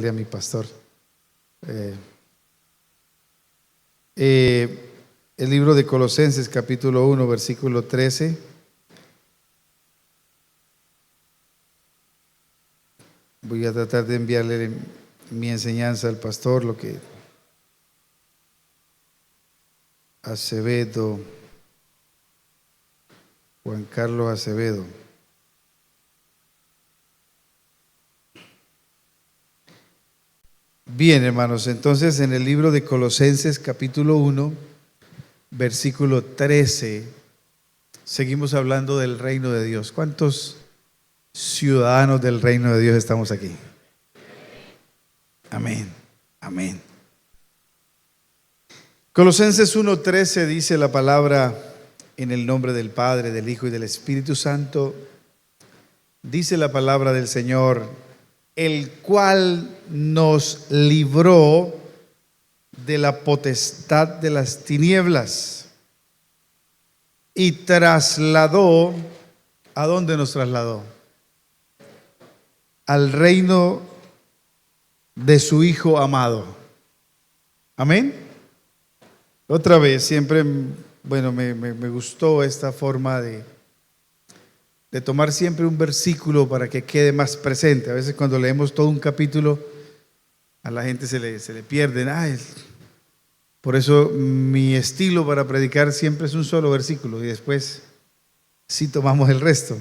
a mi pastor. El libro de Colosenses, capítulo 1, versículo 13. Voy a tratar de enviarle mi enseñanza al pastor, lo que Acevedo, Juan Carlos Acevedo. Bien, hermanos, entonces en el libro de Colosenses, capítulo 1, versículo 13, seguimos hablando del reino de Dios. ¿Cuántos ciudadanos del reino de Dios estamos aquí? Amén, amén. Colosenses 1:13 dice la palabra: en el nombre del Padre, del Hijo y del Espíritu Santo. Dice la palabra del Señor: el cual nos libró de la potestad de las tinieblas y trasladó, ¿a dónde nos trasladó? Al reino de su Hijo amado. Amén. Otra vez, siempre, bueno, me gustó esta forma de tomar siempre un versículo para que quede más presente. A veces cuando leemos todo un capítulo, a la gente se le pierden. Por eso mi estilo para predicar siempre es un solo versículo y después sí tomamos el resto.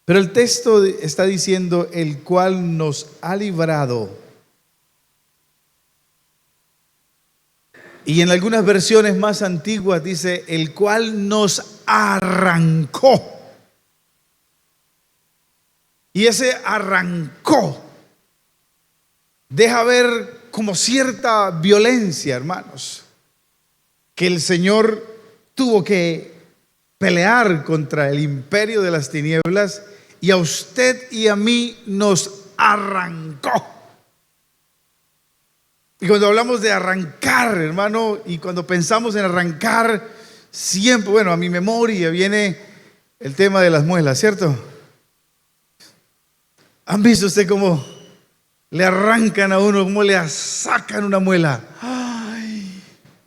Pero el texto está diciendo: el cual nos ha librado. Y en algunas versiones más antiguas dice: el cual nos arrancó. Y ese arrancó deja ver como cierta violencia, hermanos, que el Señor tuvo que pelear contra el imperio de las tinieblas, y a usted y a mí nos arrancó. Y cuando hablamos de arrancar, hermano, y cuando pensamos en arrancar, siempre, bueno, a mi memoria viene el tema de las muelas, ¿cierto? ¿Han visto usted cómo le arrancan a uno, cómo le sacan una muela? Ay,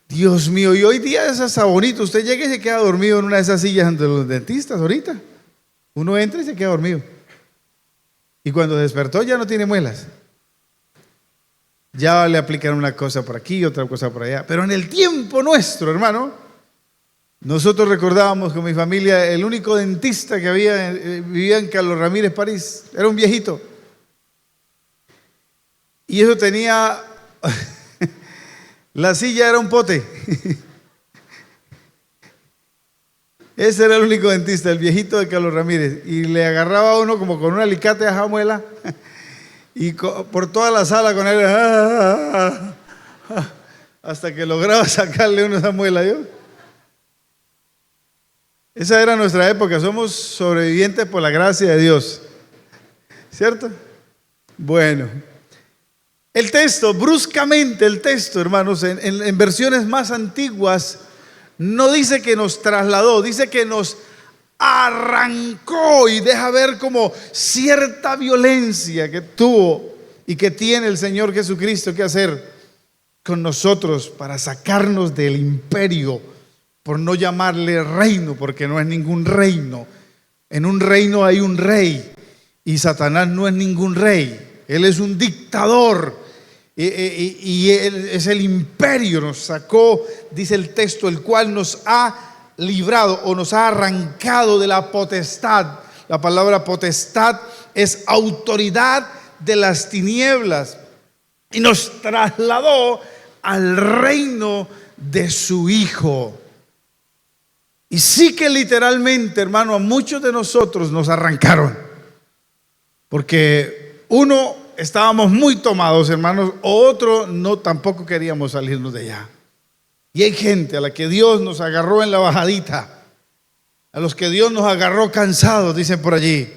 Dios mío, y hoy día es hasta bonito. Usted llega y se queda dormido en una de esas sillas de los dentistas ahorita. Uno entra y se queda dormido. Y cuando despertó ya no tiene muelas. Ya le aplican una cosa por aquí, otra cosa por allá. Pero en el tiempo nuestro, hermano, nosotros recordábamos con mi familia, el único dentista que había, vivía en Carlos Ramírez, París, era un viejito. Y eso tenía, la silla era un pote. Ese era el único dentista, el viejito de Carlos Ramírez. Y le agarraba a uno como con un alicate de jamuela y por toda la sala con él, hasta que lograba sacarle una jamuela. Esa era nuestra época. Somos sobrevivientes por la gracia de Dios, ¿cierto? Bueno, el texto, bruscamente el texto, hermanos, en versiones más antiguas, no dice que nos trasladó, dice que nos arrancó, y deja ver como cierta violencia que tuvo y que tiene el Señor Jesucristo que hacer con nosotros para sacarnos del imperio, por no llamarle reino, porque no es ningún reino. En un reino hay un rey, y Satanás no es ningún rey. Él es un dictador, y él es el imperio. Nos sacó, dice el texto, el cual nos ha librado o nos ha arrancado de la potestad. La palabra potestad es autoridad de las tinieblas, y nos trasladó al reino de su Hijo. Y sí que literalmente, hermano, a muchos de nosotros nos arrancaron, porque uno, estábamos muy tomados, hermanos, o otro, no, tampoco queríamos salirnos de allá. Y hay gente a la que Dios nos agarró en la bajadita, a los que Dios nos agarró cansados, dicen por allí,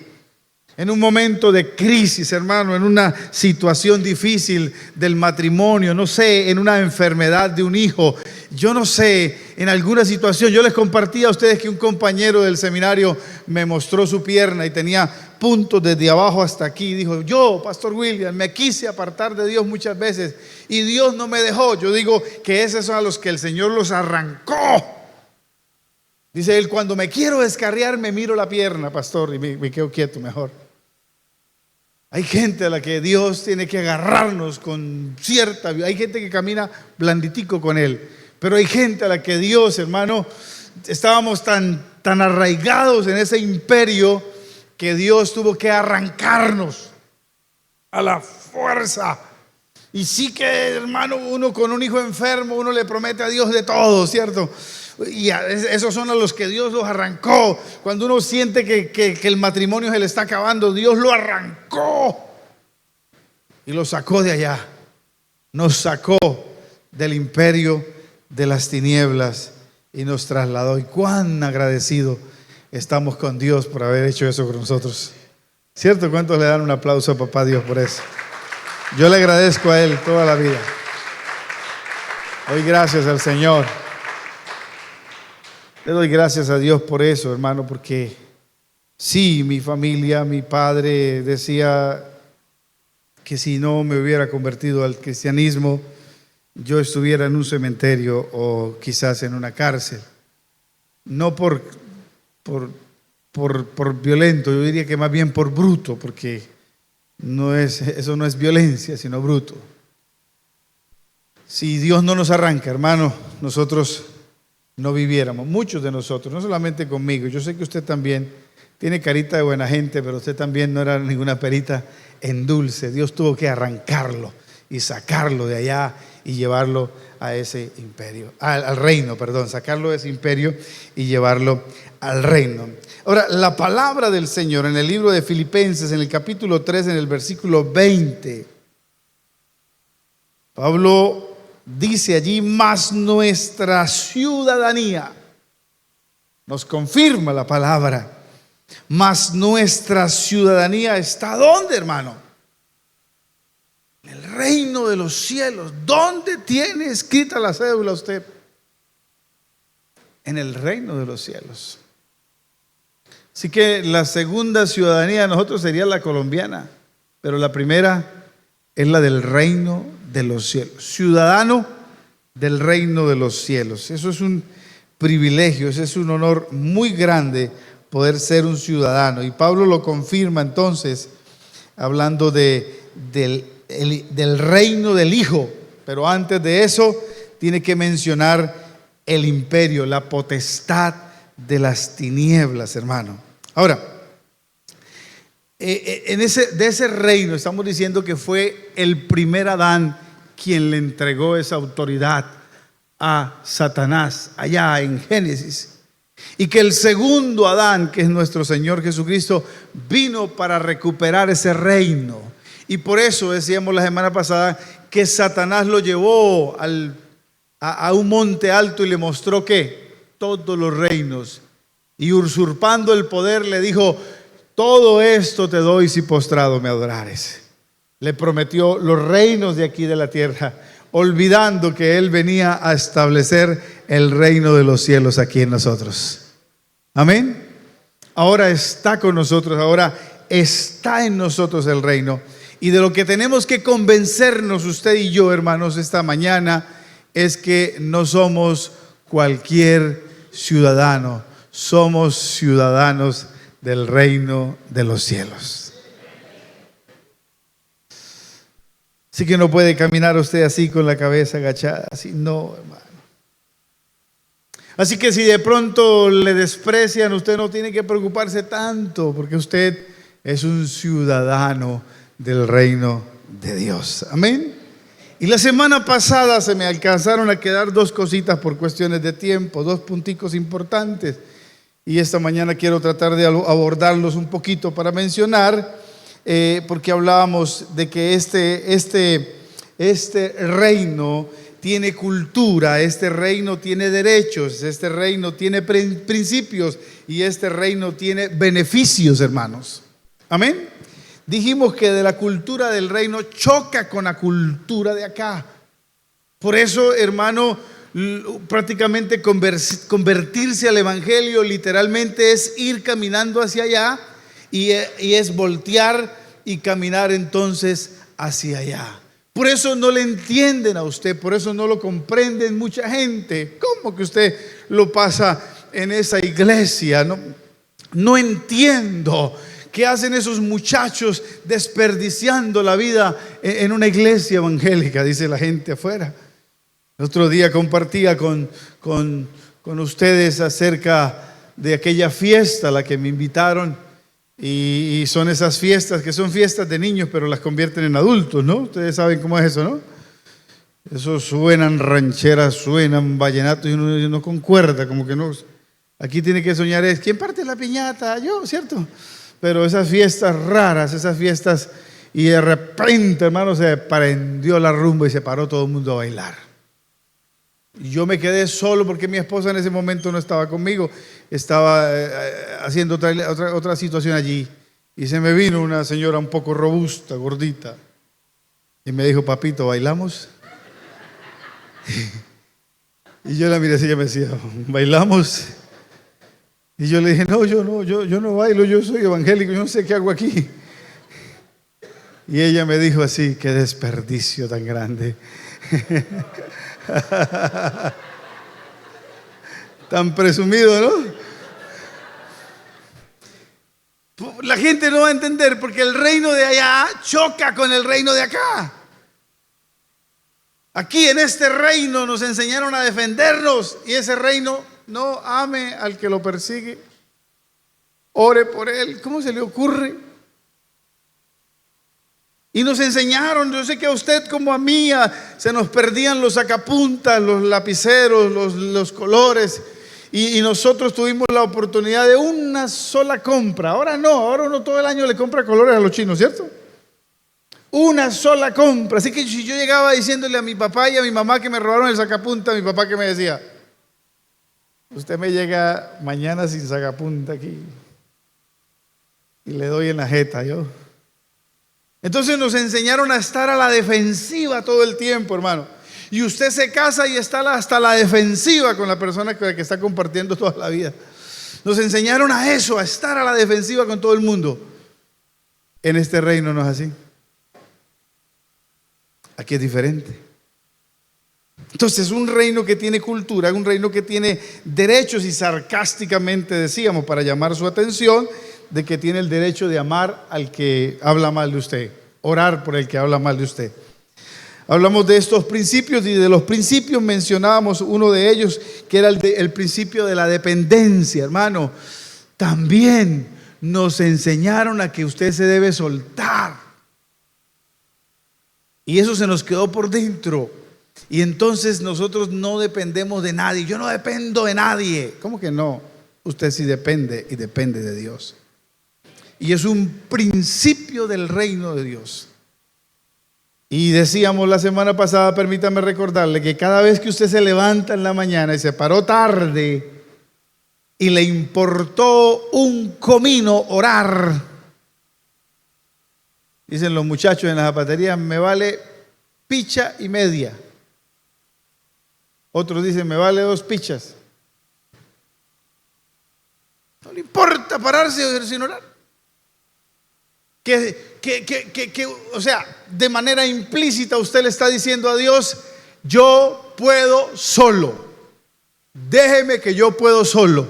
en un momento de crisis, hermano, en una situación difícil del matrimonio, no sé, en una enfermedad de un hijo, yo no sé, en alguna situación. Yo les compartí a ustedes que un compañero del seminario me mostró su pierna y tenía puntos desde abajo hasta aquí. Dijo, yo, Pastor William, me quise apartar de Dios muchas veces y Dios no me dejó. Yo digo que esos son a los que el Señor los arrancó. Dice él, cuando me quiero descarriar me miro la pierna, pastor, y me quedo quieto mejor. Hay gente a la que Dios tiene que agarrarnos con cierta... Hay gente que camina blanditico con Él, pero hay gente a la que Dios, hermano, estábamos tan arraigados en ese imperio que Dios tuvo que arrancarnos a la fuerza. Y sí que, hermano, uno con un hijo enfermo, uno le promete a Dios de todo, ¿cierto? Y esos son a los que Dios los arrancó. Cuando uno siente que el matrimonio se le está acabando, Dios lo arrancó y lo sacó de allá. Nos sacó del imperio de las tinieblas y nos trasladó. Y cuán agradecido estamos con Dios por haber hecho eso con nosotros, ¿cierto? ¿Cuántos le dan un aplauso a papá Dios por eso? Yo le agradezco a Él toda la vida. Doy gracias al Señor. Le doy gracias a Dios por eso, hermano, porque sí, mi familia, mi padre decía que si no me hubiera convertido al cristianismo, yo estuviera en un cementerio o quizás en una cárcel. No por violento, yo diría que más bien por bruto, porque eso no es violencia, sino bruto. Si Dios no nos arranca, hermano, nosotros no viviéramos, muchos de nosotros, no solamente conmigo. Yo sé que usted también tiene carita de buena gente, pero usted también no era ninguna perita en dulce. Dios tuvo que arrancarlo y sacarlo de allá y llevarlo a ese imperio, al reino, perdón, sacarlo de ese imperio y llevarlo al reino. Ahora, la palabra del Señor en el libro de Filipenses, en el capítulo 3, en el versículo 20, Pablo dice allí, mas nuestra ciudadanía, nos confirma la palabra, mas nuestra ciudadanía está ¿dónde, hermano? En el reino de los cielos. ¿Dónde tiene escrita la cédula usted? En el reino de los cielos. Así que la segunda ciudadanía de nosotros sería la colombiana, pero la primera es la del reino de los cielos. Ciudadano del reino de los cielos. Eso es un privilegio, ese es un honor muy grande poder ser un ciudadano. Y Pablo lo confirma entonces, hablando del reino del Hijo. Pero antes de eso, tiene que mencionar el imperio, la potestad de las tinieblas, hermano. Ahora, de ese reino estamos diciendo que fue el primer Adán quien le entregó esa autoridad a Satanás allá en Génesis, y que el segundo Adán, que es nuestro Señor Jesucristo, vino para recuperar ese reino. Y por eso decíamos la semana pasada que Satanás lo llevó a un monte alto y le mostró que todos los reinos, y usurpando el poder le dijo: todo esto te doy si postrado me adorares. Le prometió los reinos de aquí de la tierra, olvidando que Él venía a establecer el reino de los cielos aquí en nosotros. Amén. Ahora está con nosotros, ahora está en nosotros el reino. Y de lo que tenemos que convencernos usted y yo, hermanos, esta mañana, es que no somos cualquier ciudadano, somos ciudadanos del reino de los cielos. Así que no puede caminar usted así con la cabeza agachada, así no, hermano. Así que si de pronto le desprecian, usted no tiene que preocuparse tanto, porque usted es un ciudadano del reino de Dios. Amén. Y la semana pasada se me alcanzaron a quedar dos cositas por cuestiones de tiempo, dos punticos importantes. Y esta mañana quiero tratar de abordarlos un poquito para mencionar, porque hablábamos de que este reino tiene cultura, este reino tiene derechos, este reino tiene principios y este reino tiene beneficios, hermanos. Amén. Dijimos que de la cultura del reino choca con la cultura de acá. Por eso, hermano, prácticamente convertirse al evangelio literalmente es ir caminando hacia allá y es voltear y caminar entonces hacia allá. Por eso no le entienden a usted, por eso no lo comprenden mucha gente. ¿Cómo que usted lo pasa en esa iglesia? No entiendo. ¿Qué hacen esos muchachos desperdiciando la vida en una iglesia evangélica? Dice la gente afuera. El otro día compartía con ustedes acerca de aquella fiesta a la que me invitaron. Y son esas fiestas que son fiestas de niños, pero las convierten en adultos, ¿no? Ustedes saben cómo es eso, ¿no? Eso suenan rancheras, suenan vallenatos y uno no concuerda, como que no. Aquí tiene que soñar ¿quién parte la piñata? Yo, ¿cierto? Pero esas fiestas raras, esas fiestas, y de repente, hermano, se prendió la rumba y se paró todo el mundo a bailar. Y yo me quedé solo porque mi esposa en ese momento no estaba conmigo, estaba haciendo otra situación allí. Y se me vino una señora un poco robusta, gordita, y me dijo: papito, ¿bailamos? Y yo la miré así y me decía: ¿bailamos? Y yo le dije: no, yo no bailo, yo soy evangélico, yo no sé qué hago aquí. Y ella me dijo así: qué desperdicio tan grande. Tan presumido, ¿no? La gente no va a entender porque el reino de allá choca con el reino de acá. Aquí en este reino nos enseñaron a defendernos, y ese reino: no ame al que lo persigue, ore por él. ¿Cómo se le ocurre? Y nos enseñaron, yo sé que a usted como a mí se nos perdían los sacapuntas, los lapiceros, los colores, y nosotros tuvimos la oportunidad de una sola compra. Ahora uno todo el año le compra colores a los chinos, ¿cierto? Una sola compra. Así que si yo llegaba diciéndole a mi papá y a mi mamá que me robaron el sacapunta, mi papá que me decía: usted me llega mañana sin sacapunta aquí, y le doy en la jeta yo. Entonces nos enseñaron a estar a la defensiva todo el tiempo, hermano. Y usted se casa y está hasta la defensiva con la persona con la que está compartiendo toda la vida. Nos enseñaron a eso, a estar a la defensiva con todo el mundo. En este reino no es así. Aquí es diferente. Entonces, un reino que tiene cultura, un reino que tiene derechos, y sarcásticamente decíamos, para llamar su atención, de que tiene el derecho de amar al que habla mal de usted, orar por el que habla mal de usted. Hablamos de estos principios, y de los principios mencionábamos uno de ellos, que era el principio de la dependencia. Hermano, también nos enseñaron a que usted se debe soltar, y eso se nos quedó por dentro. Y entonces nosotros no dependemos de nadie. Yo no dependo de nadie. ¿Cómo que no? Usted sí depende, y depende de Dios. Y es un principio del reino de Dios. Y decíamos la semana pasada, permítame recordarle, que cada vez que usted se levanta en la mañana y se paró tarde y le importó un comino orar, dicen los muchachos en la zapatería: me vale picha y media. Otros dicen: me vale 2 pichas. No le importa pararse sin orar. O sea, de manera implícita usted le está diciendo a Dios: yo puedo solo, déjeme que yo puedo solo.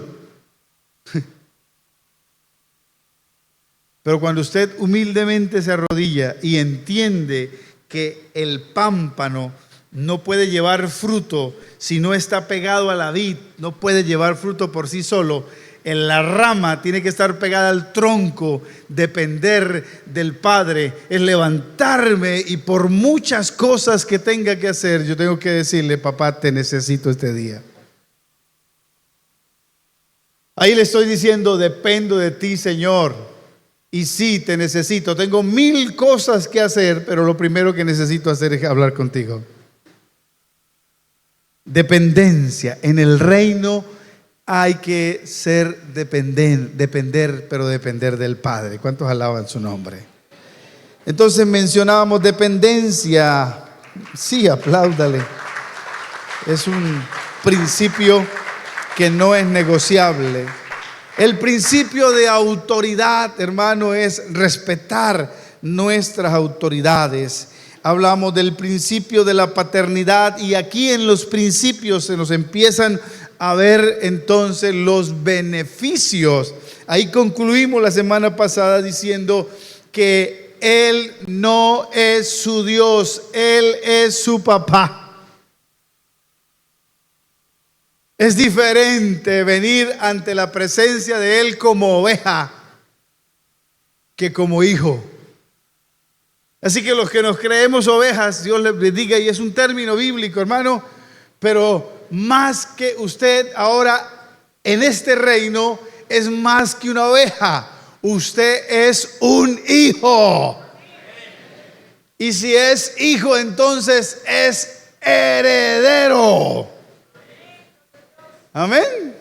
Pero cuando usted humildemente se arrodilla y entiende que el pámpano no puede llevar fruto si no está pegado a la vid, no puede llevar fruto por sí solo, en la rama tiene que estar pegada al tronco, depender del Padre, es levantarme, y por muchas cosas que tenga que hacer, yo tengo que decirle: papá, te necesito este día. Ahí le estoy diciendo: dependo de ti, Señor, y sí, te necesito. Tengo 1000 cosas que hacer, pero lo primero que necesito hacer es hablar contigo. Dependencia. En el reino hay que depender, pero depender del Padre. ¿Cuántos alaban su nombre? Entonces mencionábamos dependencia. Sí, apláudale. Es un principio que no es negociable. El principio de autoridad, hermano, es respetar nuestras autoridades. Hablamos del principio de la paternidad y aquí en los principios se nos empiezan a ver entonces los beneficios. Ahí concluimos la semana pasada diciendo que Él no es su Dios, Él es su papá. Es diferente venir ante la presencia de Él como oveja que como hijo. Así que los que nos creemos ovejas, Dios les bendiga, y es un término bíblico, hermano, pero más que usted ahora en este reino es más que una oveja. Usted es un hijo. Y si es hijo, entonces es heredero. Amén.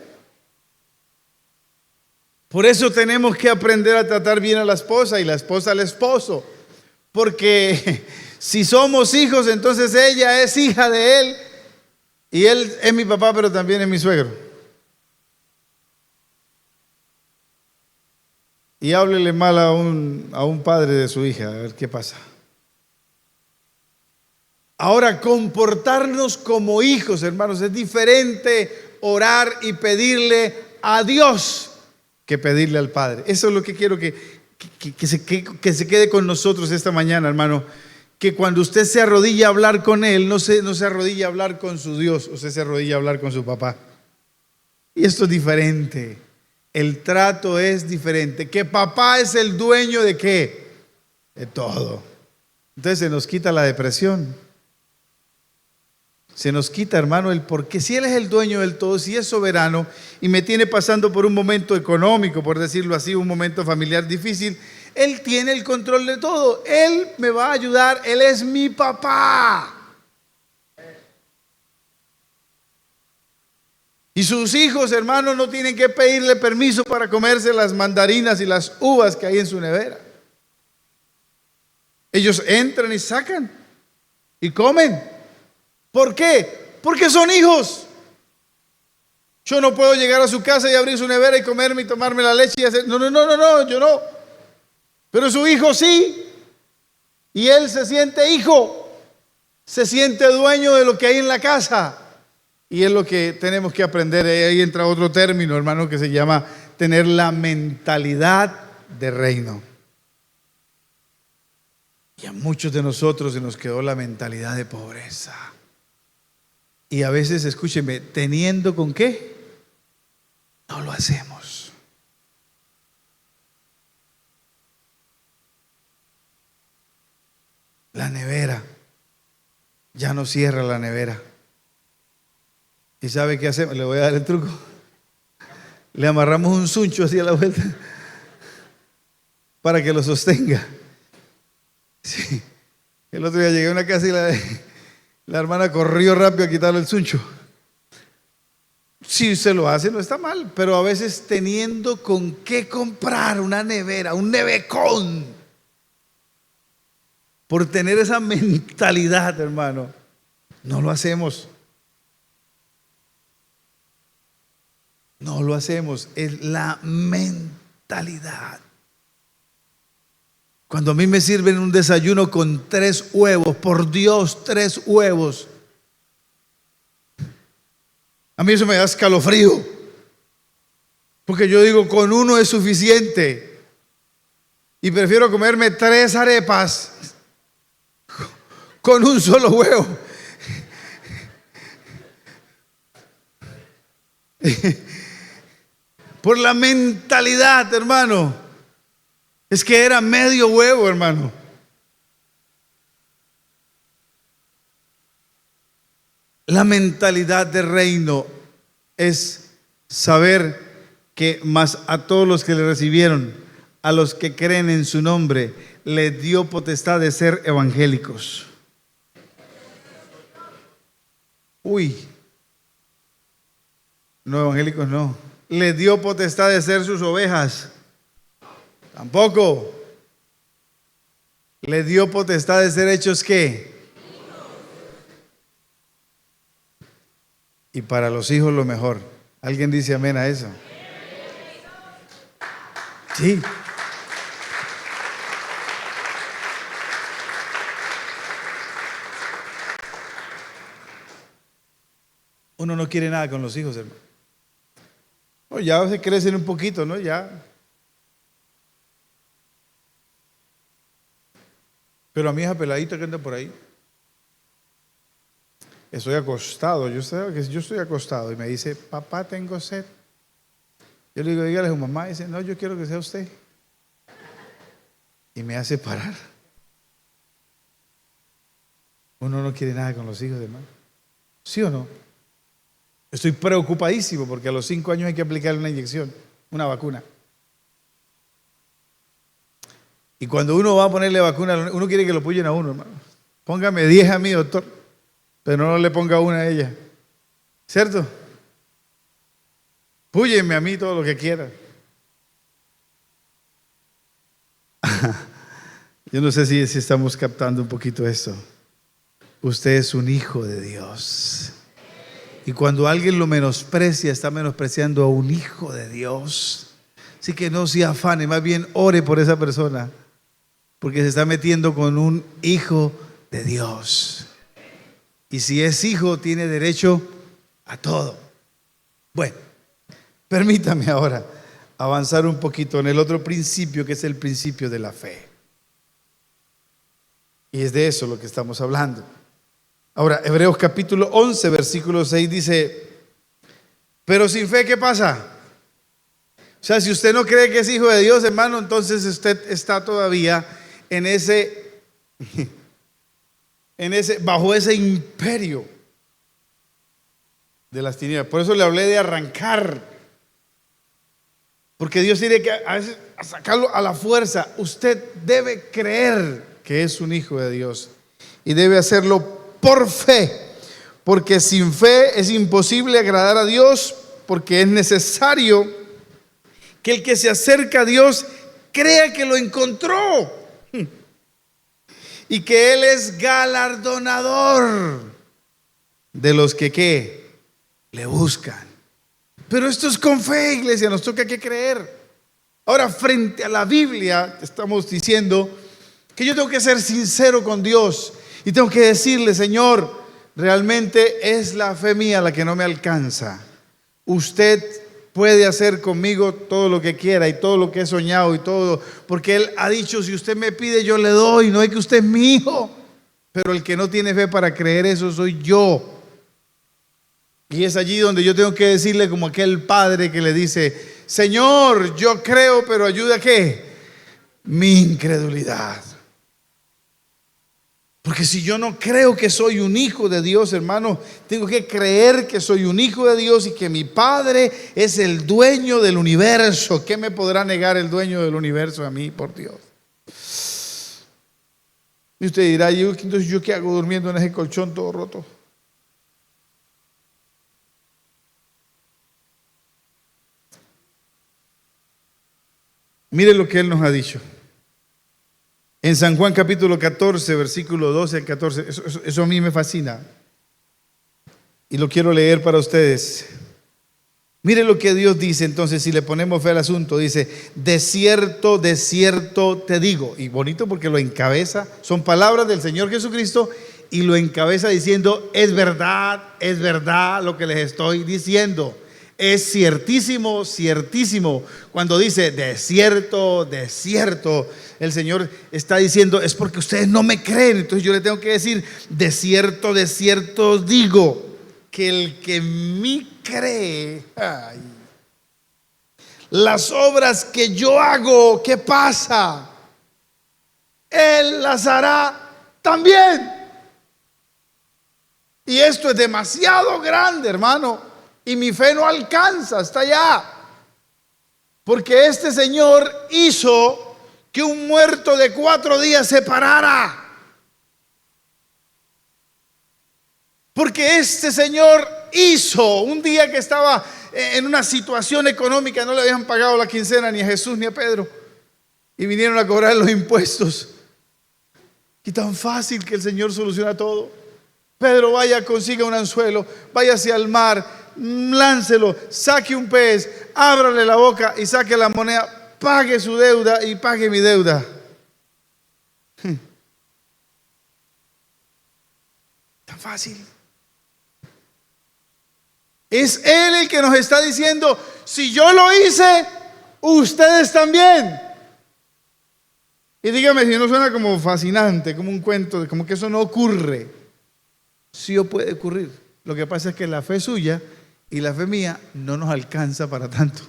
Por eso tenemos que aprender a tratar bien a la esposa y la esposa al esposo. Porque si somos hijos, entonces ella es hija de él. Y él es mi papá, pero también es mi suegro. Y háblele mal a un padre de su hija, a ver qué pasa. Ahora, comportarnos como hijos, hermanos, es diferente orar y pedirle a Dios que pedirle al Padre. Eso es lo que quiero que se quede con nosotros esta mañana, hermano. Que cuando usted se arrodilla a hablar con Él, no se arrodilla a hablar con su Dios, usted se arrodilla a hablar con su papá. Y esto es diferente. El trato es diferente. Que papá es el dueño de ¿qué? De todo. Entonces se nos quita la depresión. Se nos quita, hermano, el porque si Él es el dueño del todo, si es soberano y me tiene pasando por un momento económico, por decirlo así, un momento familiar difícil, Él tiene el control de todo. Él me va a ayudar. Él es mi papá. Y sus hijos, hermanos, no tienen que pedirle permiso para comerse las mandarinas y las uvas que hay en su nevera. Ellos entran y sacan y comen. ¿Por qué? Porque son hijos. Yo no puedo llegar a su casa y abrir su nevera y comerme y tomarme la leche y hacer... No, yo no. Pero su hijo sí. Y él se siente hijo. Se siente dueño de lo que hay en la casa. Y es lo que tenemos que aprender. Ahí entra otro término, hermano, que se llama tener la mentalidad de reino. Y a muchos de nosotros se nos quedó la mentalidad de pobreza. Y a veces, escúcheme, teniendo con qué, no lo hacemos. La nevera, ya no cierra la nevera. ¿Y sabe qué hacemos? Le voy a dar el truco. Le amarramos un suncho así a la vuelta para que lo sostenga. Sí. El otro día llegué a una casa y la hermana corrió rápido a quitarle el suncho. Si se lo hace no está mal, pero a veces teniendo con qué comprar una nevera, un nevecón, por tener esa mentalidad, hermano, no lo hacemos. No lo hacemos, es la mentalidad. Cuando a mí me sirven un desayuno con 3 huevos, por Dios, 3 huevos, a mí eso me da escalofrío. Porque yo digo, con uno es suficiente. Y prefiero comerme 3 arepas con un solo huevo. Por la mentalidad, hermano. Es que era medio huevo, hermano. La mentalidad de reino es saber que más a todos los que le recibieron, a los que creen en su nombre, le dio potestad de ser evangélicos. No, evangélicos no. Le dio potestad de ser sus ovejas. Tampoco. Le dio potestad de ser hechos ¿qué? Y para los hijos lo mejor. ¿Alguien dice amén a eso? Sí. Uno no quiere nada con los hijos, hermano. Oh, ya se crecen un poquito, ¿no? Ya. Pero a mi hija peladita que anda por ahí, estoy acostado, yo estoy acostado y me dice, papá, tengo sed. Yo le digo, dígale a su mamá, y dice, no, yo quiero que sea usted. Y me hace parar. Uno no quiere nada con los hijos, hermano. ¿Sí o no? Estoy preocupadísimo porque a los 5 años hay que aplicarle una inyección, una vacuna. Y cuando uno va a ponerle vacuna, uno quiere que lo puyen a uno, hermano. Póngame 10 a mí, doctor, pero no le ponga una a ella. ¿Cierto? Púyeme a mí todo lo que quiera. Yo no sé si estamos captando un poquito esto. Usted es un hijo de Dios. Y cuando alguien lo menosprecia, está menospreciando a un hijo de Dios. Así que no se afane, más bien ore por esa persona, porque se está metiendo con un hijo de Dios. Y si es hijo, tiene derecho a todo. Bueno, permítame ahora avanzar un poquito en el otro principio, que es el principio de la fe. Y es de eso lo que estamos hablando. Ahora, Hebreos capítulo 11, versículo 6 dice, pero sin fe, ¿qué pasa? O sea, si usted no cree que es hijo de Dios, hermano, entonces usted está todavía bajo ese imperio de las tinieblas. Por eso le hablé de arrancar. Porque Dios tiene que a veces sacarlo a la fuerza. Usted debe creer que es un hijo de Dios y debe hacerlo por fe, porque sin fe es imposible agradar a Dios, porque es necesario que el que se acerca a Dios crea que lo encontró y que Él es galardonador de los que ¿qué? Le buscan. Pero esto es con fe, iglesia, nos toca que creer. Ahora, frente a la Biblia, estamos diciendo que yo tengo que ser sincero con Dios y tengo que decirle, Señor, realmente es la fe mía la que no me alcanza. Usted puede hacer conmigo todo lo que quiera y todo lo que he soñado y todo, porque Él ha dicho, si usted me pide, yo le doy, no es que usted es mi hijo. Pero el que no tiene fe para creer eso soy yo. Y es allí donde yo tengo que decirle como aquel padre que le dice, Señor, yo creo, pero ayuda ¿qué? Mi incredulidad. Porque si yo no creo que soy un hijo de Dios, hermano, tengo que creer que soy un hijo de Dios y que mi Padre es el dueño del universo. ¿Qué me podrá negar el dueño del universo a mí, por Dios? Y usted dirá, entonces ¿yo qué hago durmiendo en ese colchón todo roto? Mire lo que Él nos ha dicho. En San Juan capítulo 14, versículo 12 al 14, eso a mí me fascina. Y lo quiero leer para ustedes. Mire lo que Dios dice entonces, si le ponemos fe al asunto, dice, de cierto te digo. Y bonito porque lo encabeza, son palabras del Señor Jesucristo y lo encabeza diciendo, es verdad lo que les estoy diciendo. Es ciertísimo, ciertísimo. Cuando dice de cierto, el Señor está diciendo, es porque ustedes no me creen. Entonces yo le tengo que decir, de cierto os digo, que el que en mí cree, las obras que yo hago, ¿qué pasa? Él las hará también. Y esto es demasiado grande, hermano. Y mi fe no alcanza hasta allá. Porque este Señor hizo que un muerto de 4 días se parara. Porque este Señor hizo un día que estaba en una situación económica, no le habían pagado la quincena ni a Jesús ni a Pedro, y vinieron a cobrar los impuestos. Y tan fácil que el Señor soluciona todo. Pedro, vaya, consiga un anzuelo, váyase al mar, láncelo, saque un pez, ábrale la boca y saque la moneda. pague su deuda y pague mi deuda. Tan fácil. Es Él el que nos está diciendo, si yo lo hice, ustedes también. Y dígame si no suena como fascinante, como un cuento, como que eso no ocurre. Sí puede ocurrir. Lo que pasa es que la fe suya y la fe mía no nos alcanza para tanto.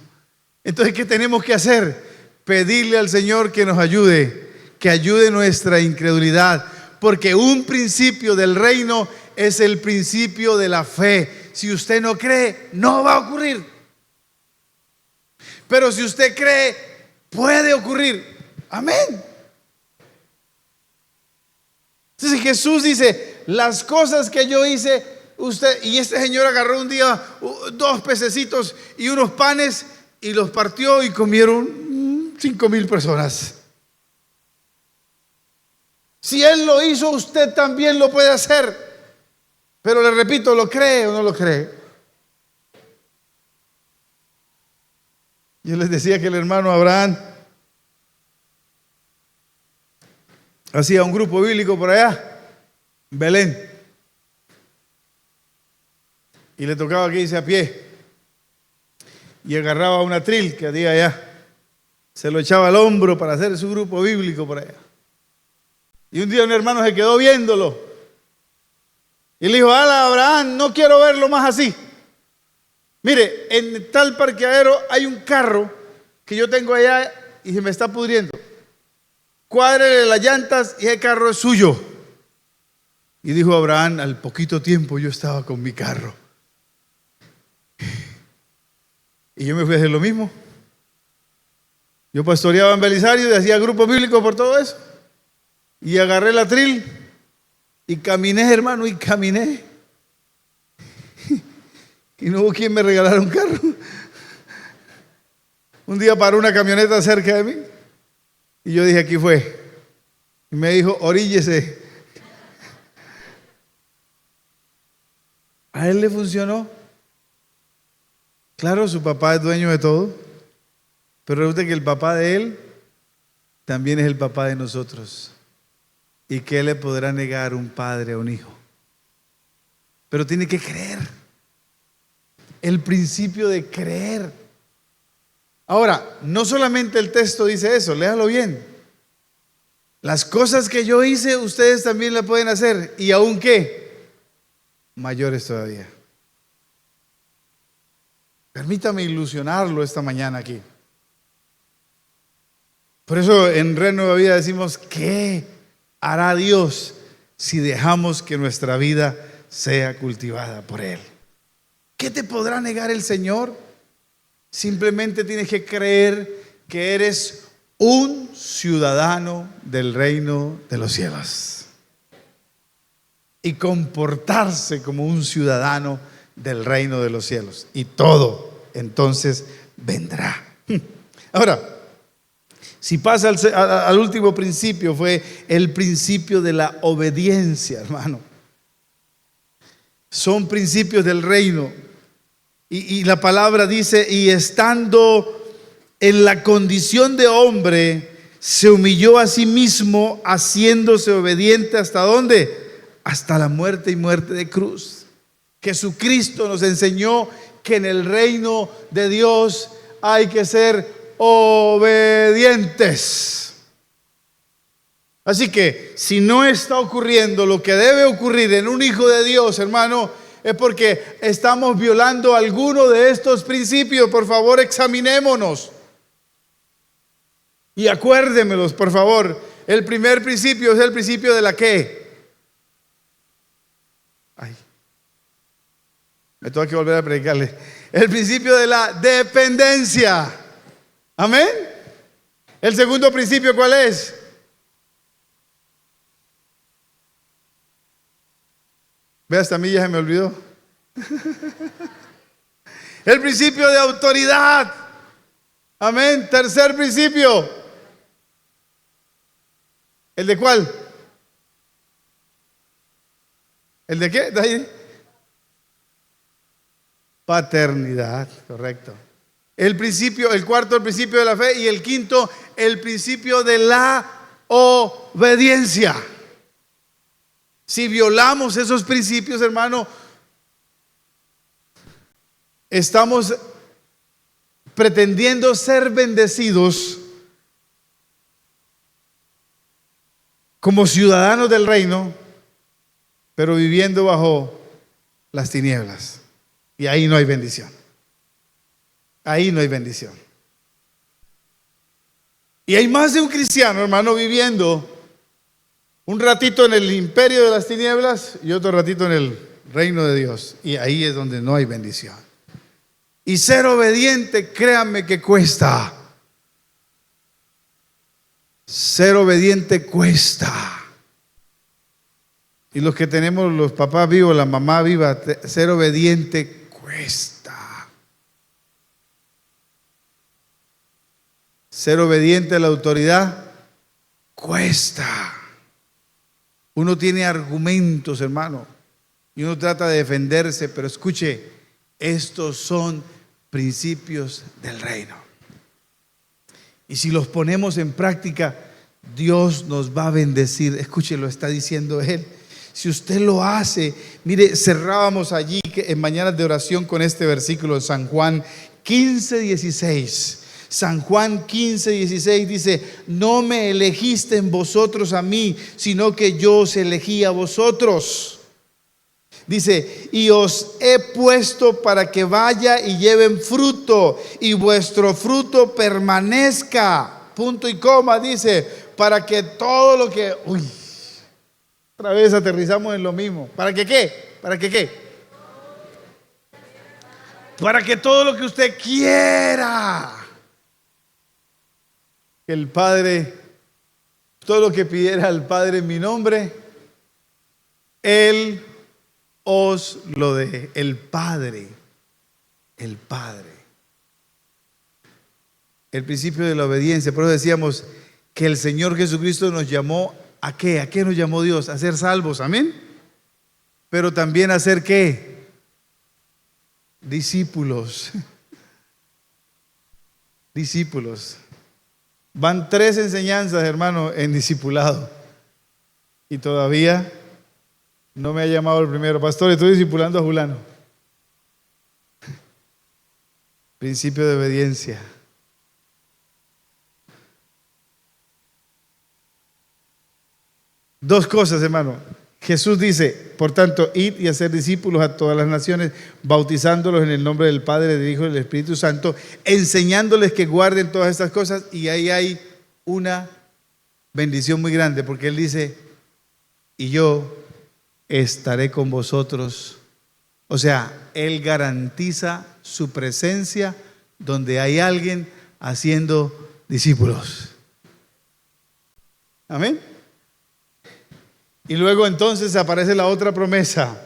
Entonces, ¿qué tenemos que hacer? Pedirle al Señor que nos ayude, que ayude nuestra incredulidad, porque un principio del reino es el principio de la fe. Si usted no cree, no va a ocurrir. Pero si usted cree, puede ocurrir. Amén. Entonces Jesús dice, las cosas que yo hice, usted, y este señor agarró un día 2 pececitos y unos panes y los partió y comieron 5,000 personas. Si Él lo hizo, usted también lo puede hacer. Pero le repito, ¿lo cree o no lo cree? Yo les decía que el hermano Abraham hacía un grupo bíblico por allá, en Belén. Y le tocaba que irse a pie. Y agarraba un atril que había allá. Se lo echaba al hombro para hacer su grupo bíblico por allá. Y un día un hermano se quedó viéndolo. Y le dijo, ala Abraham, no quiero verlo más así. Mire, en tal parqueadero hay un carro que yo tengo allá y se me está pudriendo. Cuádrele las llantas y ese carro es suyo. Y dijo Abraham, al poquito tiempo yo estaba con mi carro. Y yo me fui a hacer lo mismo. Yo pastoreaba en Belisario y hacía grupo bíblico por todo eso. Y agarré el atril y caminé, hermano, y caminé. Y no hubo quien me regalara un carro. Un día paró una camioneta cerca de mí y yo dije, aquí fue. Y me dijo, oríllese. A él le funcionó. Claro, su papá es dueño de todo, pero resulta que el papá de él también es el papá de nosotros. ¿Y qué le podrá negar un padre a un hijo? Pero tiene que creer. El principio de creer. Ahora, no solamente el texto dice eso, léalo bien. Las cosas que yo hice, ustedes también las pueden hacer. ¿Y aún qué? Mayores todavía. Permítame ilusionarlo esta mañana aquí. Por eso en Red Nueva Vida decimos, ¿qué hará Dios si dejamos que nuestra vida sea cultivada por Él? ¿Qué te podrá negar el Señor? Simplemente tienes que creer que eres un ciudadano del reino de los cielos y comportarse como un ciudadano del reino de los cielos, y todo entonces vendrá. Ahora, si pasa al último principio, fue el principio de la obediencia, hermano. Son principios del reino. Y la palabra dice, y estando en la condición de hombre, se humilló a sí mismo, haciéndose obediente ¿hasta dónde? Hasta la muerte y muerte de cruz. Jesucristo nos enseñó que en el reino de Dios hay que ser obedientes. Así que si no está ocurriendo lo que debe ocurrir en un hijo de Dios, hermano, es porque estamos violando alguno de estos principios. Por favor, examinémonos. Y acuérdemelos, por favor. El primer principio es el principio de la ¿qué? Ay, me tengo que volver a predicarle. El principio de la dependencia. Amén. El segundo principio, ¿cuál es? Ve, hasta a mí ya se me olvidó. El principio de autoridad. Amén. Tercer principio. ¿El de cuál? ¿El de qué? ¿De ahí? Paternidad, correcto. El principio, el cuarto, el principio de la fe, y el quinto, el principio de la obediencia. Si violamos esos principios, hermano, estamos pretendiendo ser bendecidos como ciudadanos del reino, pero viviendo bajo las tinieblas. Y ahí no hay bendición. Ahí no hay bendición. Y hay más de un cristiano, hermano, viviendo un ratito en el imperio de las tinieblas y otro ratito en el reino de Dios. Y ahí es donde no hay bendición. Y ser obediente, créanme que cuesta. Ser obediente cuesta. Y los que tenemos los papás vivos, la mamá viva, ser obediente cuesta. Ser obediente a la autoridad cuesta. Uno tiene argumentos, hermano, y uno trata de defenderse, pero escuche, estos son principios del reino. Y si los ponemos en práctica, Dios nos va a bendecir. Escuche, lo está diciendo Él. Si usted lo hace, mire, cerrábamos allí en mañanas de oración con este versículo de San Juan 15:16. San Juan 15:16 dice: no me elegiste en vosotros a mí, sino que yo os elegí a vosotros. Dice: y os he puesto para que vaya y lleven fruto, y vuestro fruto permanezca. Punto y coma, dice, para que todo lo que... otra vez aterrizamos en lo mismo. ¿Para que qué? ¿Para que qué? Para que todo lo que usted quiera, que el Padre, todo lo que pidiera al Padre en mi nombre, Él os lo dé. El Padre. El Padre. El principio de la obediencia. Por eso decíamos que el Señor Jesucristo nos llamó ¿a qué? ¿A qué nos llamó Dios? A ser salvos, amén. Pero también a ser ¿qué? Discípulos. Discípulos. Van 3 enseñanzas, hermano, en discipulado. Y todavía no me ha llamado el primero. Pastor, estoy discipulando a Julano. Principio de obediencia. Dos cosas, hermano. Jesús dice, por tanto, id y hacer discípulos a todas las naciones, bautizándolos en el nombre del Padre, del Hijo y del Espíritu Santo, enseñándoles que guarden todas estas cosas. Y ahí hay una bendición muy grande, porque Él dice, y yo estaré con vosotros. O sea, Él garantiza su presencia donde hay alguien haciendo discípulos. Amén. Y luego entonces aparece la otra promesa.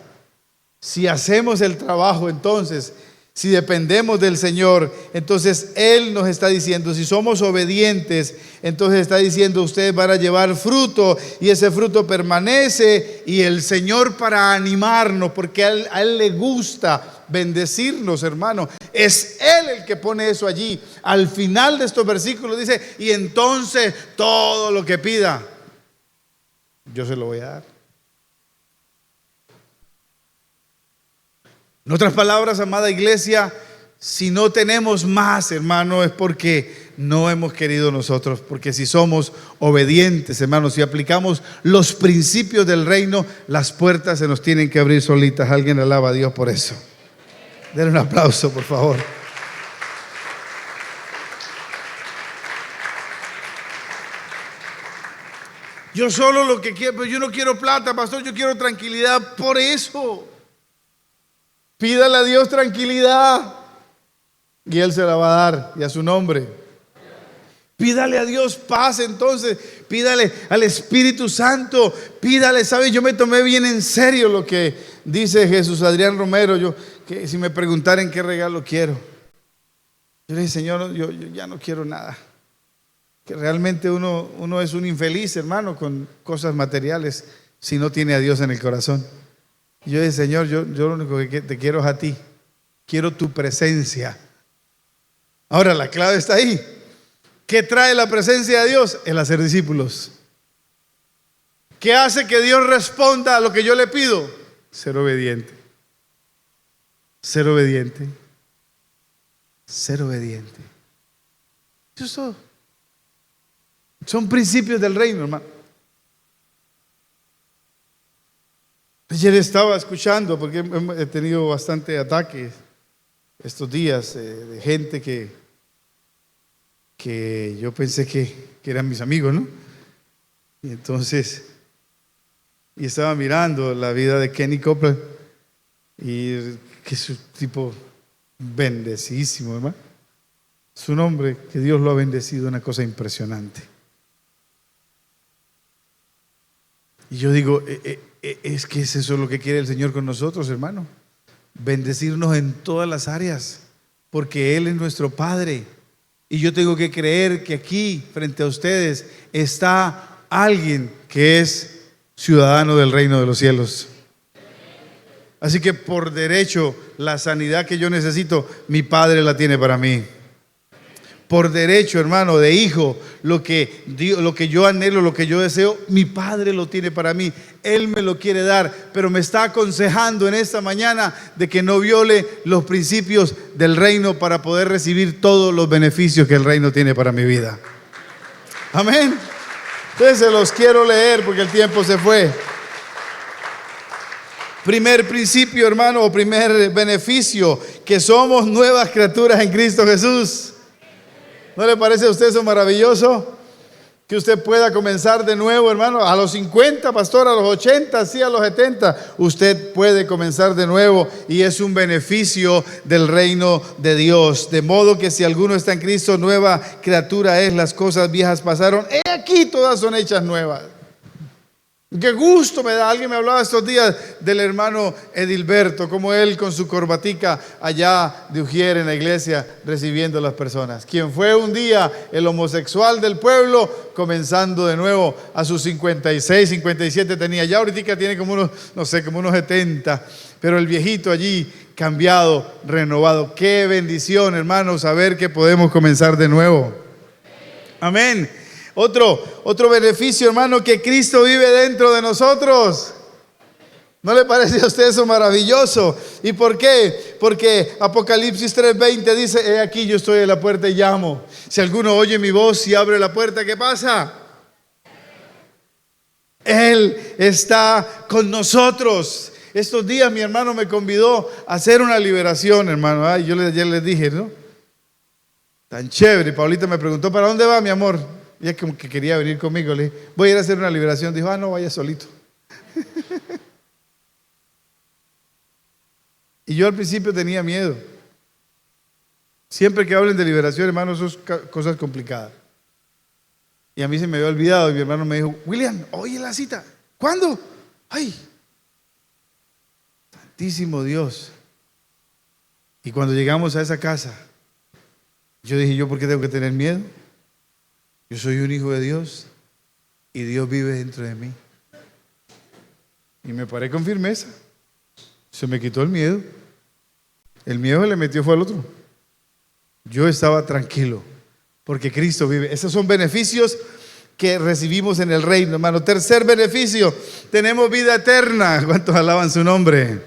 Si hacemos el trabajo, entonces, si dependemos del Señor, entonces Él nos está diciendo, si somos obedientes, entonces está diciendo, ustedes van a llevar fruto y ese fruto permanece. Y el Señor, para animarnos, porque a Él le gusta bendecirnos, hermano, es Él el que pone eso allí. Al final de estos versículos dice, y entonces todo lo que pida, yo se lo voy a dar. En otras palabras, amada iglesia, si no tenemos más, hermano, es porque no hemos querido nosotros. Porque si somos obedientes, hermanos, si aplicamos los principios del reino, las puertas se nos tienen que abrir solitas. Alguien alaba a Dios por eso. Denle un aplauso, por favor. Yo solo lo que quiero, pero yo no quiero plata, pastor, yo quiero tranquilidad. Por eso, pídale a Dios tranquilidad y Él se la va a dar, y a su nombre. Pídale a Dios paz, entonces, pídale al Espíritu Santo, pídale, ¿sabes? Yo me tomé bien en serio lo que dice Jesús Adrián Romero, que si me preguntaran qué regalo quiero, yo le dije, Señor, yo ya no quiero nada. Que realmente uno es un infeliz, hermano, con cosas materiales si no tiene a Dios en el corazón. Y yo dije, Señor, yo lo único que te quiero es a ti. Quiero tu presencia. Ahora la clave está ahí. ¿Qué trae la presencia de Dios? El hacer discípulos. ¿Qué hace que Dios responda a lo que yo le pido? Ser obediente. Ser obediente. Ser obediente. Eso es todo. Son principios del reino, hermano. Ayer estaba escuchando, porque he tenido bastante ataques estos días de gente que yo pensé que eran mis amigos, ¿no? Y entonces, y estaba mirando la vida de Kenny Copeland, y que es un tipo bendecidísimo, hermano. Es un hombre que Dios lo ha bendecido, una cosa impresionante. Y yo digo, es que es eso lo que quiere el Señor con nosotros, hermano. Bendecirnos en todas las áreas, porque Él es nuestro Padre. Y yo tengo que creer que aquí, frente a ustedes, está alguien que es ciudadano del reino de los cielos. Así que por derecho, la sanidad que yo necesito, mi Padre la tiene para mí. Por derecho, hermano, de hijo, lo que yo anhelo, lo que yo deseo, mi Padre lo tiene para mí. Él me lo quiere dar, pero me está aconsejando en esta mañana de que no viole los principios del reino para poder recibir todos los beneficios que el reino tiene para mi vida. Amén. Entonces se los quiero leer porque el tiempo se fue. Primer principio, hermano, o primer beneficio, que somos nuevas criaturas en Cristo Jesús. ¿No le parece a usted eso maravilloso? Que usted pueda comenzar de nuevo, hermano, a los 50, pastor, a los 80, sí, a los 70. Usted puede comenzar de nuevo y es un beneficio del reino de Dios. De modo que si alguno está en Cristo, nueva criatura es, las cosas viejas pasaron. He aquí, todas son hechas nuevas. Qué gusto me da. Alguien me hablaba estos días del hermano Edilberto, como él con su corbatica allá de Ujier en la iglesia recibiendo a las personas. Quien fue un día el homosexual del pueblo, comenzando de nuevo a sus 56, 57 tenía. Ya ahorita tiene como unos, no sé, como unos 70. Pero el viejito allí cambiado, renovado. Qué bendición, hermano, saber que podemos comenzar de nuevo. Amén. Otro beneficio, hermano, que Cristo vive dentro de nosotros. ¿No le parece a usted eso maravilloso? ¿Y por qué? Porque Apocalipsis 3:20 dice: he aquí, yo estoy en la puerta y llamo. Si alguno oye mi voz y abre la puerta, ¿qué pasa? Él está con nosotros. Estos días mi hermano me convidó a hacer una liberación, hermano. Ay, yo ayer les dije, ¿no? Tan chévere. Paulita me preguntó: ¿para dónde va, mi amor? Ella como que quería venir conmigo. Le dije: voy a ir a hacer una liberación. Dijo: no, vaya solito. Y yo al principio tenía miedo. Siempre que hablen de liberación, hermano, eso es cosas complicadas. Y a mí se me había olvidado y mi hermano me dijo: William, oye la cita. ¿Cuándo? Ay, santísimo Dios. Y cuando llegamos a esa casa, yo dije: ¿yo por qué tengo que tener miedo? Yo soy un hijo de Dios y Dios vive dentro de mí. Y me paré con firmeza. Se me quitó el miedo. El miedo se le metió fue al otro. Yo estaba tranquilo porque Cristo vive. Esos son beneficios que recibimos en el reino, hermano. Tercer beneficio, tenemos vida eterna. ¿Cuántos alaban su nombre?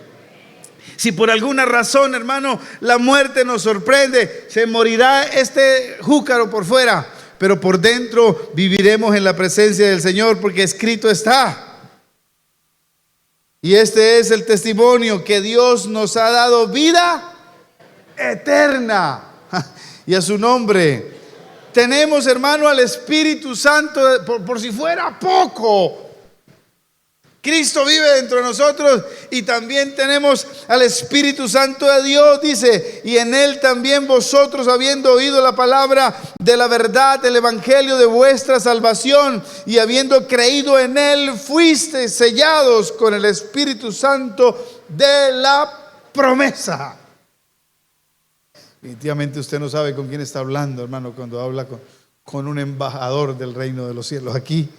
Si por alguna razón, hermano, la muerte nos sorprende, se morirá este júcaro por fuera, pero por dentro viviremos en la presencia del Señor, porque escrito está. Y este es el testimonio, que Dios nos ha dado vida eterna. Y a su nombre tenemos, hermano, al Espíritu Santo, por si fuera poco. Cristo vive dentro de nosotros y también tenemos al Espíritu Santo de Dios, dice: y en Él también vosotros, habiendo oído la palabra de la verdad, el evangelio de vuestra salvación, y habiendo creído en Él, fuisteis sellados con el Espíritu Santo de la promesa. Definitivamente usted no sabe con quién está hablando, hermano, cuando habla con un embajador del reino de los cielos aquí.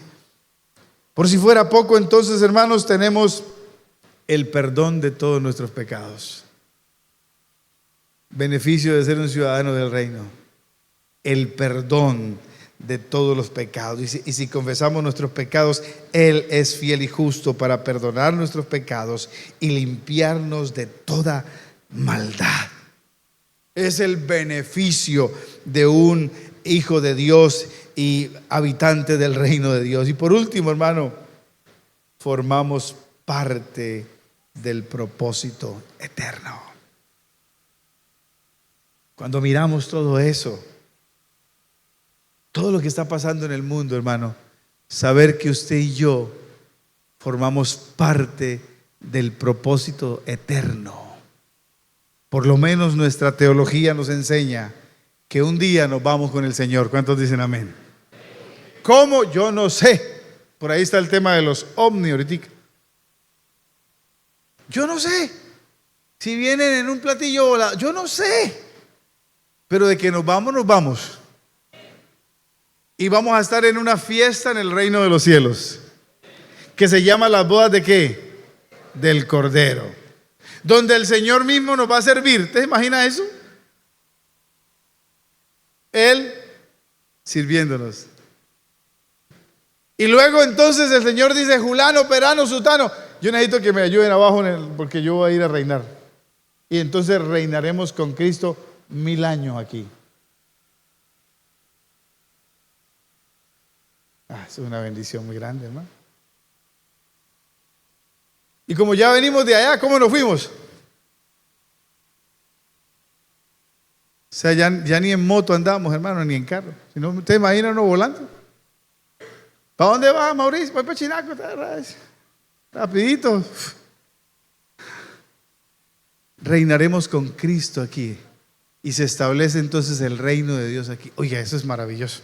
Por si fuera poco, entonces, hermanos, tenemos el perdón de todos nuestros pecados. Beneficio de ser un ciudadano del reino. el perdón de todos los pecados. Y si confesamos nuestros pecados, Él es fiel y justo para perdonar nuestros pecados y limpiarnos de toda maldad. Es el beneficio de un hijo de Dios y habitante del reino de Dios. Y por último, hermano, formamos parte del propósito eterno. Cuando miramos todo eso, todo lo que está pasando en el mundo, hermano, saber que usted y yo formamos parte del propósito eterno. Por lo menos nuestra teología nos enseña que un día nos vamos con el Señor. ¿Cuántos dicen amén? ¿Cómo? Yo no sé. Por ahí está el tema de los ovnis ahorita. Yo no sé. Si vienen en un platillo volado, yo no sé. Pero de que nos vamos, nos vamos. Y vamos a estar en una fiesta en el reino de los cielos, que se llama las bodas ¿de qué? Del Cordero. Donde el Señor mismo nos va a servir. ¿Te imaginas eso? Él sirviéndonos. Y luego entonces el Señor dice: Julano, Perano, Sutano, yo necesito que me ayuden abajo porque yo voy a ir a reinar. Y entonces reinaremos con Cristo 1000 años aquí. Es una bendición muy grande, hermano. Y como ya venimos de allá, ¿cómo nos fuimos? O sea, ya ni en moto andamos, hermano, ni en carro. Si no, ¿usted imagina uno volando? ¿Para dónde va, Mauricio? Voy para Chinaco. Rapidito. Reinaremos con Cristo aquí. Y se establece entonces el reino de Dios aquí. Oiga, eso es maravilloso.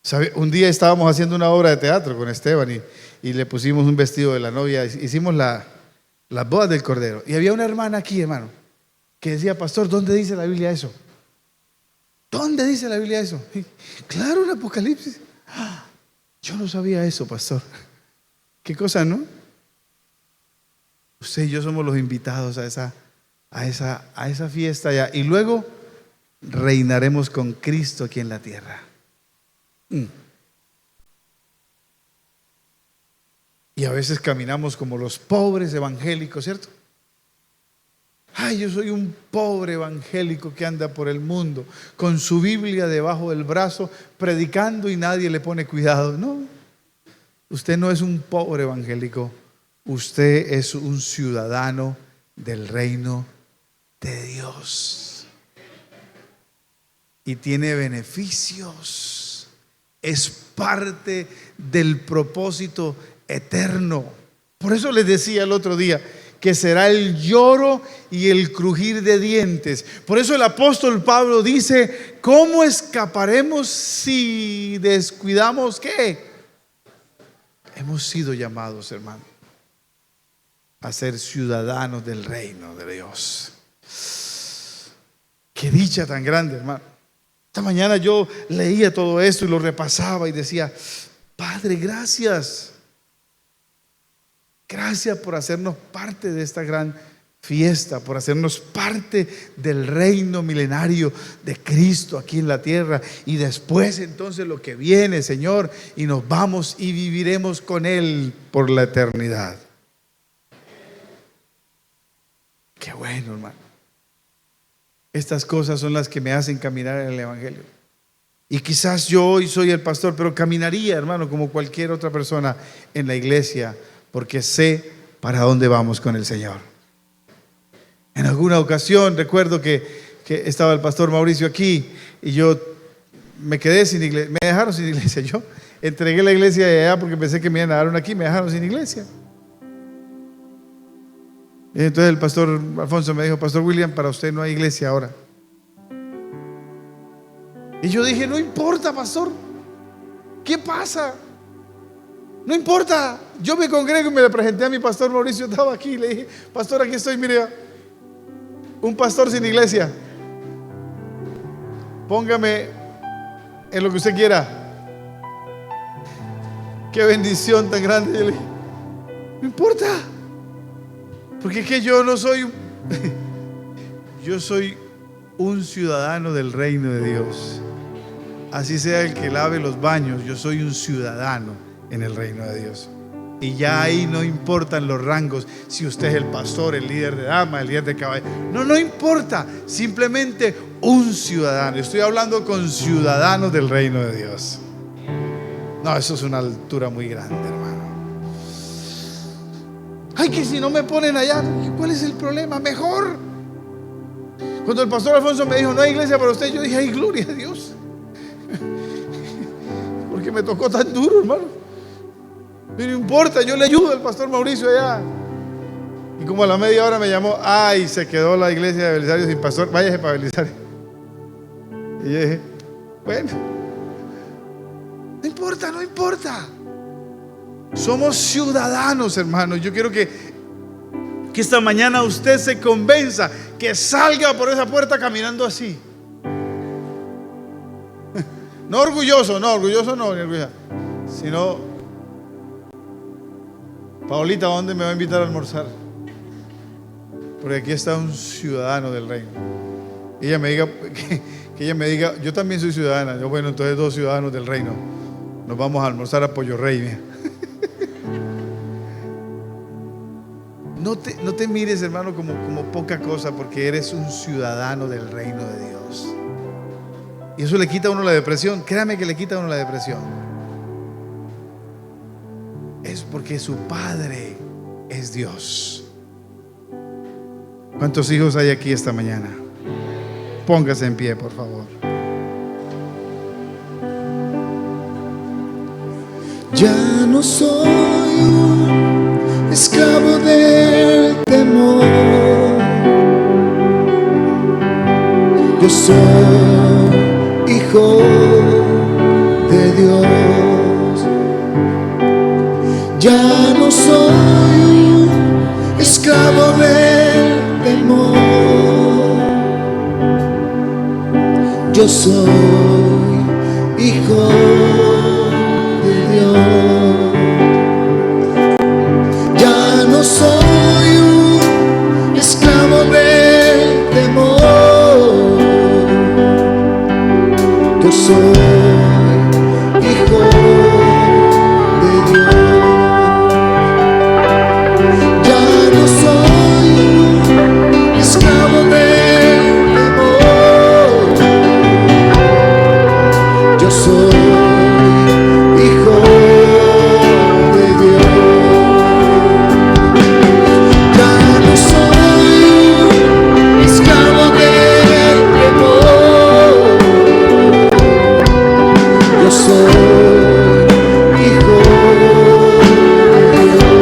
¿Sabe? Un día estábamos haciendo una obra de teatro con Esteban y le pusimos un vestido de la novia. Hicimos las bodas del Cordero. Y había una hermana aquí, hermano, que decía: pastor, ¿dónde dice la Biblia eso? ¿Dónde dice la Biblia eso? Claro, en Apocalipsis. Yo no sabía eso, pastor. ¿Qué cosa, no? Usted y yo somos los invitados a esa fiesta allá. Y luego reinaremos con Cristo aquí en la tierra. Y a veces caminamos como los pobres evangélicos, ¿cierto? Ay, yo soy un pobre evangélico que anda por el mundo con su Biblia debajo del brazo, predicando y nadie le pone cuidado. No, usted no es un pobre evangélico, usted es un ciudadano del reino de Dios y tiene beneficios. Es parte del propósito eterno. Por eso les decía el otro día que será el lloro y el crujir de dientes. Por eso el apóstol Pablo dice: ¿cómo escaparemos si descuidamos qué? Hemos sido llamados, hermano, a ser ciudadanos del reino de Dios. Qué dicha tan grande, hermano. Esta mañana yo leía todo esto y lo repasaba y decía: Padre, gracias. Gracias por hacernos parte de esta gran fiesta, por hacernos parte del reino milenario de Cristo aquí en la tierra. Y después entonces lo que viene, Señor, y nos vamos y viviremos con Él por la eternidad. Qué bueno, hermano. Estas cosas son las que me hacen caminar en el Evangelio. Y quizás yo hoy soy el pastor, pero caminaría, hermano, como cualquier otra persona en la iglesia, porque sé para dónde vamos con el Señor. En alguna ocasión recuerdo que estaba el pastor Mauricio aquí y yo me quedé sin iglesia, me dejaron sin iglesia. Yo entregué la iglesia de allá porque pensé que me iban a dar una aquí, me dejaron sin iglesia. Y entonces el pastor Alfonso me dijo: Pastor William, para usted no hay iglesia ahora. Y yo dije: no importa, pastor, ¿qué pasa? No importa. Yo me congrego y me le presenté a mi pastor Mauricio, estaba aquí, y le dije: pastor, aquí estoy, mire, un pastor sin iglesia, póngame en lo que usted quiera. Qué bendición tan grande. Yo le dije: no importa, porque es que yo no soy yo soy un ciudadano del reino de Dios. Así sea el que lave los baños, yo soy un ciudadano en el reino de Dios. Y ya ahí no importan los rangos, si usted es el pastor, el líder de dama, el líder de caballeros. No importa, simplemente un ciudadano. Estoy hablando con ciudadanos del reino de Dios. No, eso es una altura muy grande, hermano. Ay, que si no me ponen allá, ¿cuál es el problema? Mejor. Cuando el pastor Alfonso me dijo, no hay iglesia para usted, yo dije, ay, gloria a Dios. Porque me tocó tan duro, hermano. No importa, yo le ayudo al pastor Mauricio allá. Y como a la media hora me llamó, ay, se quedó la iglesia de Belisario sin pastor, váyase para Belisario. Y yo dije, bueno, no importa. Somos ciudadanos, hermanos. Yo quiero que esta mañana usted se convenza, que salga por esa puerta caminando así. No orgulloso, sino, Paulita, ¿dónde me va a invitar a almorzar? Porque aquí está un ciudadano del reino. Y ella me diga, que ella me diga, yo también soy ciudadana. Yo, bueno, entonces 2 ciudadanos del reino. Nos vamos a almorzar a Pollo Rey. Mira. No te mires, hermano, como poca cosa, porque eres un ciudadano del reino de Dios. Y eso le quita a uno la depresión. Créame que le quita a uno la depresión. Es porque su Padre es Dios. ¿Cuántos hijos hay aquí esta mañana? Póngase en pie, por favor. Ya no soy un esclavo del temor. Yo soy hijo de Dios. Ya no soy un esclavo del temor. Yo soy hijo de Dios. Ya no soy un esclavo del temor. Yo soy hijo de Dios. Ya no soy un esclavo del temor. Yo soy hijo de Dios. Ya no soy un esclavo del temor. Yo soy hijo de Dios.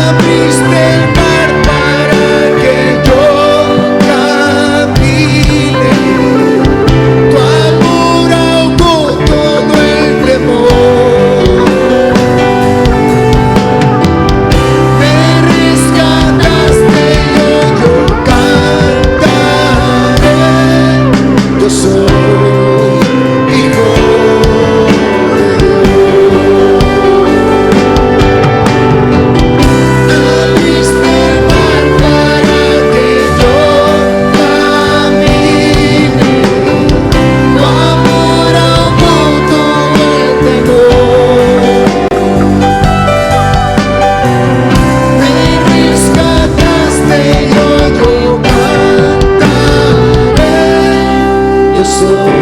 Abriste el mar para que yo camine. Tu amor ahogó todo el temor. Me rescataste y yo cantaré. Yo soy hijo de Dios. Abriste el mar para que yo camine. Tu amor ahogó todo el temor. Me rescataste y yo cantaré. Yo soy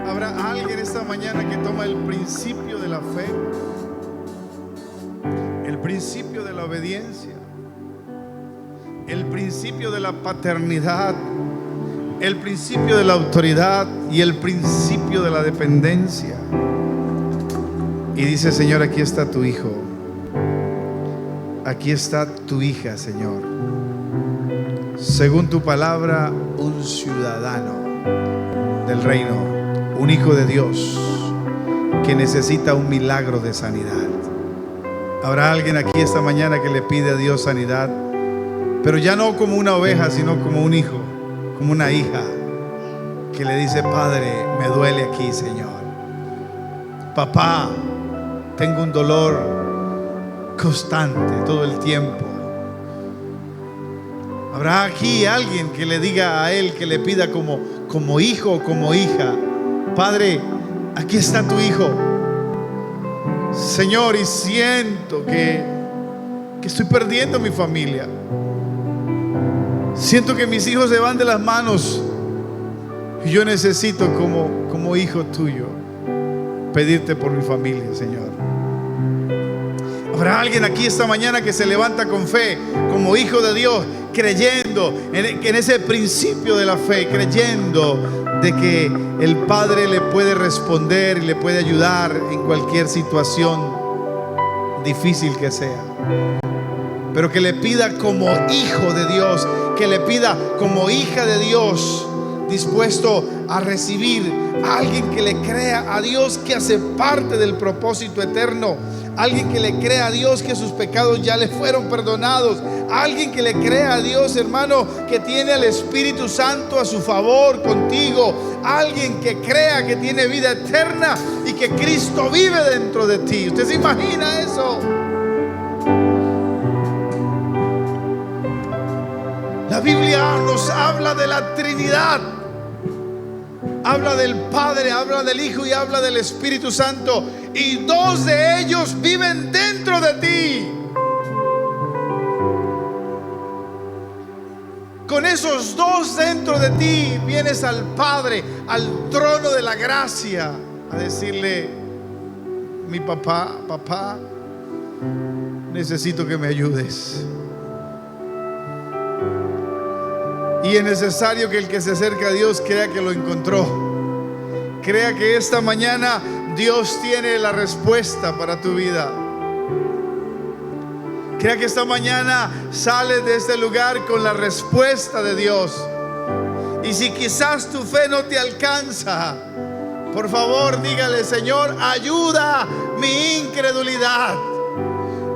¿Habrá alguien esta mañana que toma el principio de la fe, el principio de la obediencia, el principio de la paternidad, el principio de la autoridad y el principio de la dependencia? Y dice: Señor, aquí está tu hijo, aquí está tu hija, Señor. Según tu palabra, un ciudadano del reino, un hijo de Dios que necesita un milagro de sanidad. Habrá alguien aquí esta mañana que le pide a Dios sanidad, pero ya no como una oveja, sino como un hijo, como una hija, que le dice: Padre, me duele aquí, Señor. Papá, tengo un dolor constante todo el tiempo. ¿Habrá aquí alguien que le diga a Él, que le pida como hijo o como hija: Padre, aquí está tu hijo, Señor, y siento que estoy perdiendo mi familia, siento que mis hijos se van de las manos y yo necesito como hijo tuyo pedirte por mi familia, Señor? ¿Habrá alguien aquí esta mañana que se levanta con fe como hijo de Dios, creyendo en ese principio de la fe, creyendo de que el Padre le puede responder y le puede ayudar en cualquier situación difícil que sea? Pero que le pida como hijo de Dios, que le pida como hija de Dios, dispuesto a recibir a alguien que le crea a Dios que hace parte del propósito eterno, alguien que le crea a Dios que sus pecados ya le fueron perdonados, alguien que le crea a Dios, hermano, que tiene al Espíritu Santo a su favor contigo, alguien que crea que tiene vida eterna y que Cristo vive dentro de ti. ¿Usted se imagina eso? La Biblia nos habla de la Trinidad. Habla del Padre, habla del Hijo y habla del Espíritu Santo. Y dos de ellos viven dentro de ti. Con esos dos dentro de ti vienes al Padre, al trono de la gracia, a decirle: mi papá, necesito que me ayudes. Y es necesario que el que se acerca a Dios crea que lo encontró. Crea que esta mañana Dios tiene la respuesta para tu vida. Crea que esta mañana sales de este lugar con la respuesta de Dios. Y si quizás tu fe no te alcanza, por favor dígale: Señor, ayuda mi incredulidad.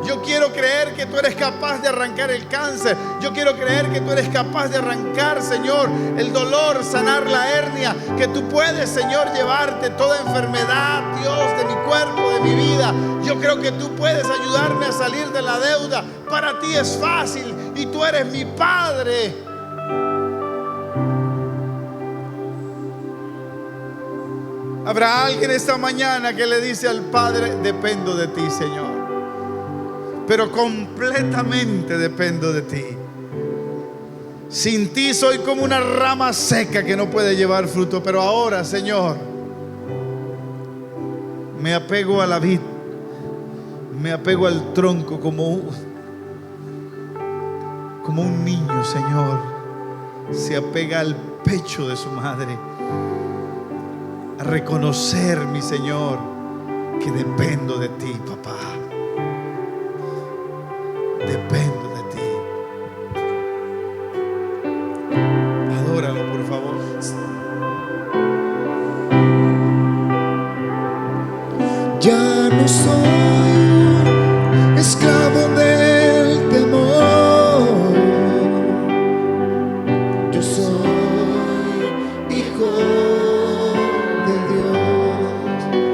Yo quiero creer que tú eres capaz de arrancar el cáncer. Yo quiero creer que tú eres capaz de arrancar, Señor, el dolor, sanar la hernia. Que tú puedes, Señor, llevarte toda enfermedad, Dios, de mi cuerpo, de mi vida. Yo creo que tú puedes ayudarme a salir de la deuda. Para ti es fácil y tú eres mi Padre. Habrá alguien esta mañana que le dice al Padre: dependo de ti, Señor, pero completamente dependo de ti. Sin ti soy como una rama seca que no puede llevar fruto. Pero ahora, Señor, me apego a la vid, me apego al tronco como un niño, Señor, se apega al pecho de su madre, a reconocer, mi Señor, que dependo de ti, papá. Dependo de ti. Adóralo, por favor. Ya no soy